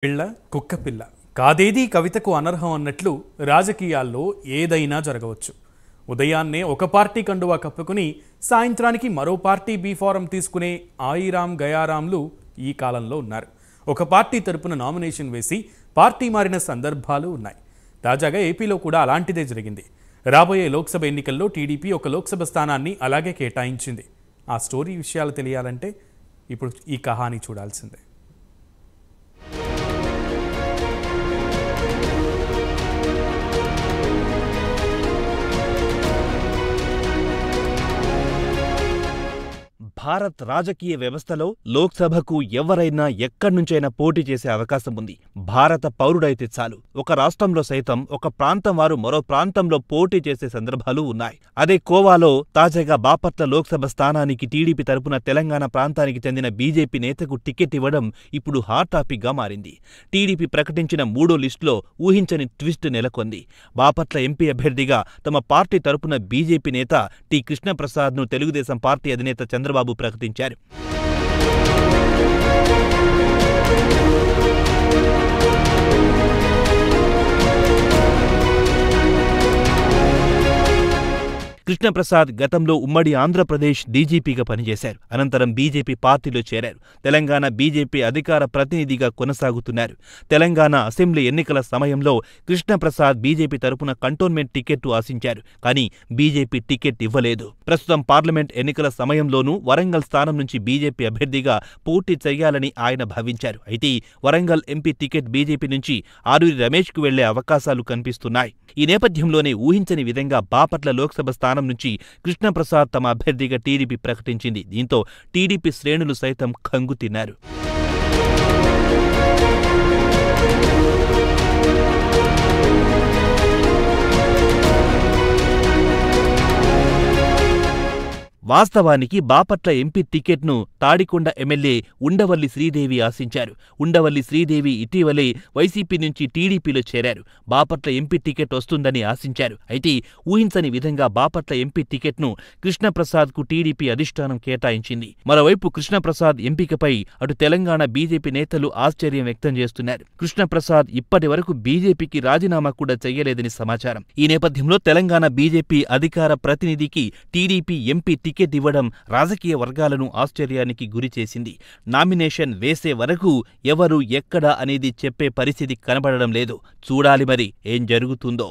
పిల్ల కుక్కపిల్ల కాదేది కవితకు అనర్హం అన్నట్లు రాజకీయాల్లో ఏదైనా జరగవచ్చు. ఉదయాన్నే ఒక పార్టీ కండువా కప్పుకుని సాయంత్రానికి మరో పార్టీ బీఫారం తీసుకునే ఆయిరాం గయారాంలు ఈ కాలంలో ఉన్నారు. ఒక పార్టీ తరపున నామినేషన్ వేసి పార్టీ మారిన సందర్భాలు ఉన్నాయి. తాజాగా ఏపీలో కూడా అలాంటిదే జరిగింది. రాబోయే లోక్సభ ఎన్నికల్లో టీడీపీ ఒక లోక్సభ స్థానాన్ని అలాగే కేటాయించింది. ఆ స్టోరీ విషయాలు తెలియాలంటే ఇప్పుడు ఈ కహానీ చూడాల్సిందే. భారత్ రాజకీయ వ్యవస్థలో లోక్సభకు ఎవరైనా ఎక్కడ్నుంచైనా పోటీ చేసే అవకాశం ఉంది. భారత పౌరుడైతే చాలు. ఒక రాష్ట్రంలో సైతం ఒక ప్రాంతం వారు మరో ప్రాంతంలో పోటీ చేసే సందర్భాలు ఉన్నాయి. అదే కోవాలో తాజాగా బాపట్ల లోక్సభ స్థానానికి టీడీపీ తరపున తెలంగాణ ప్రాంతానికి చెందిన బీజేపీ నేతకు టికెట్ ఇవ్వడం ఇప్పుడు హాట్ టాపిక్ గా మారింది. టీడీపీ ప్రకటించిన మూడో లిస్టులో ఊహించని ట్విస్ట్ నెలకొంది. బాపట్ల ఎంపీ అభ్యర్థిగా తమ పార్టీ తరపున బీజేపీ నేత టి కృష్ణప్రసాద్ ను తెలుగుదేశం పార్టీ అధినేత చంద్రబాబు ప్రకటించారు. కృష్ణప్రసాద్ గతంలో ఉమ్మడి ఆంధ్రప్రదేశ్ డీజీపీగా పనిచేశారు. అనంతరం బీజేపీ పార్టీలో చేరారు. తెలంగాణ బీజేపీ అధికార ప్రతినిధిగా కొనసాగుతున్నారు. తెలంగాణ అసెంబ్లీ ఎన్నికల సమయంలో కృష్ణప్రసాద్ బీజేపీ తరపున కంటోన్మెంట్ టికెట్ ఆశించారు. కానీ బీజేపీ టికెట్ ఇవ్వలేదు. ప్రస్తుతం పార్లమెంట్ ఎన్నికల సమయంలోనూ వరంగల్ స్థానం నుంచి బీజేపీ అభ్యర్థిగా పోటీ చేయాలని ఆయన భావించారు. అయితే వరంగల్ ఎంపీ టికెట్ బీజేపీ నుంచి ఆరూరి రమేష్కు వెళ్లే అవకాశాలు కనిపిస్తున్నాయి. ఈ నేపథ్యంలోనే ఊహించని విధంగా బాపట్ల లోక్సభ స్థానం నుంచి కృష్ణప్రసాద్ తమ అభ్యర్థిగా టీడీపీ ప్రకటించింది. దీంతో టీడీపీ శ్రేణులు సైతం కంగు తిన్నారు. వాస్తవానికి బాపట్ల ఎంపీ టికెట్ను తాడికొండ ఎమ్మెల్యే ఉండవల్లి శ్రీదేవి ఆశించారు. ఉండవల్లి శ్రీదేవి ఇటీవలే వైసీపీ నుంచి టీడీపీలో చేరారు. బాపట్ల ఎంపీ టికెట్ వస్తుందని ఆశించారు. అయితే ఊహించని విధంగా బాపట్ల ఎంపీ టికెట్ను కృష్ణప్రసాద్కు టీడీపీ అధిష్టానం కేటాయించింది. మరోవైపు కృష్ణప్రసాద్ ఎంపికపై అటు తెలంగాణ బీజేపీ నేతలు ఆశ్చర్యం వ్యక్తం చేస్తున్నారు. కృష్ణప్రసాద్ ఇప్పటి వరకు బీజేపీకి రాజీనామా కూడా చేయలేదని సమాచారం. ఈ నేపథ్యంలో తెలంగాణ బీజేపీ అధికార ప్రతినిధికి టీడీపీ ఎంపీ టికెట్ ఇవ్వడం రాజకీయ వర్గాలను ఆశ్చర్యానికి గురిచేసింది. నామినేషన్ వేసే వరకు ఎవరు ఎక్కడ అనేది చెప్పే పరిస్థితి కనబడడం లేదు. చూడాలి మరి ఏం జరుగుతుందో.